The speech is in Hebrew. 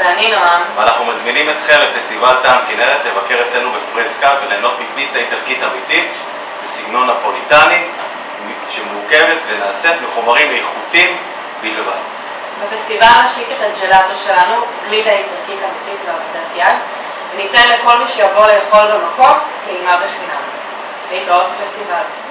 ואני נועם. ואנחנו מזמינים אתכם לפסטיבל טעם כנרת לבקר אצלנו בפרסקה וליהנות מפיצה איטלקית אמיתית בסגנון נפוליטני שמורכבת ונעשית מחומרים איכותיים בלבד. בפסטיבל נשיק את הג'לאטו שלנו, גלידה איטלקית אמיתית בעבודת יד, וניתן לכל מי שיבוא לאכול במקום טעימה בחינם. להתראות בפסטיבל.